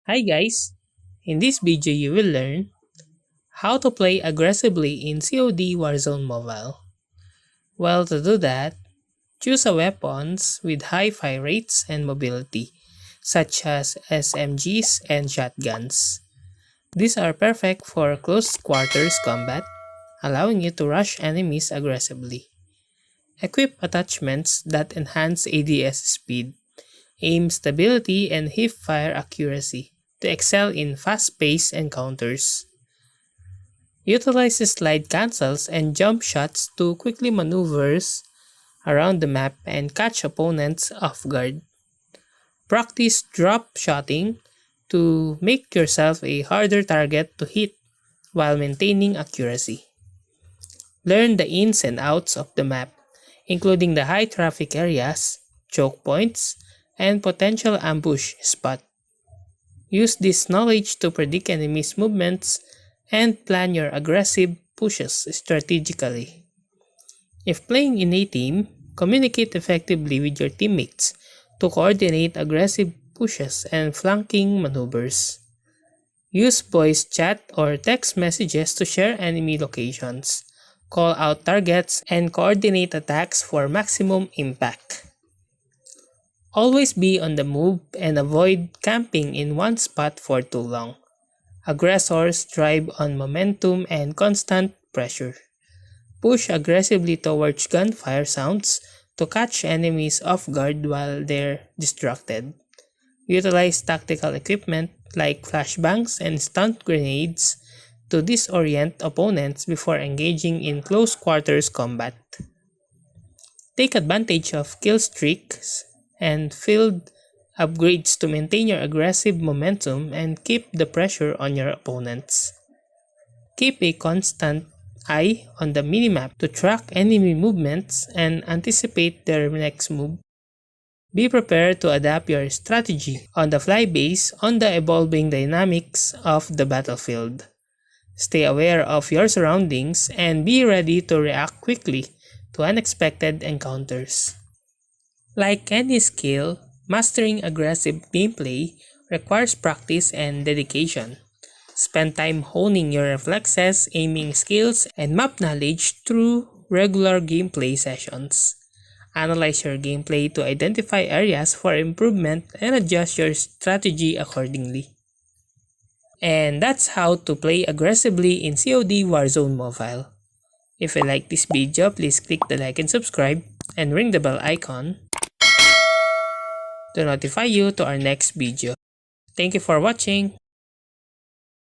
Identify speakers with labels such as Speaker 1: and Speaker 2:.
Speaker 1: Hi guys! In this video you will learn how to play aggressively in COD Warzone Mobile. Well, to do that, choose a weapons with high fire rates and mobility, such as SMGs and shotguns. These are perfect for close quarters combat, allowing you to rush enemies aggressively. Equip attachments that enhance ADS speed, aim stability, and hip fire accuracy to excel in fast-paced encounters. Utilize slide cancels and jump shots to quickly maneuvers around the map and catch opponents off guard. Practice drop shotting to make yourself a harder target to hit while maintaining accuracy. Learn the ins and outs of the map, including the high traffic areas, choke points, and potential ambush spot. Use this knowledge to predict enemies' movements and plan your aggressive pushes strategically. If playing in a team, communicate effectively with your teammates to coordinate aggressive pushes and flanking maneuvers. Use voice chat or text messages to share enemy locations, call out targets, and coordinate attacks for maximum impact. Always be on the move and avoid camping in one spot for too long. Aggressors thrive on momentum and constant pressure. Push aggressively towards gunfire sounds to catch enemies off guard while they're distracted. Utilize tactical equipment like flashbangs and stun grenades to disorient opponents before engaging in close quarters combat. Take advantage of kill streaks and field upgrades to maintain your aggressive momentum and keep the pressure on your opponents. Keep a constant eye on the minimap to track enemy movements and anticipate their next move. Be prepared to adapt your strategy on the fly based on the evolving dynamics of the battlefield. Stay aware of your surroundings and be ready to react quickly to unexpected encounters. Like any skill, mastering aggressive gameplay requires practice and dedication. Spend time honing your reflexes, aiming skills, and map knowledge through regular gameplay sessions. Analyze your gameplay to identify areas for improvement and adjust your strategy accordingly. And that's how to play aggressively in COD Warzone Mobile. If you like this video, please click the like and subscribe and ring the bell icon to notify you to our next video. Thank you for watching.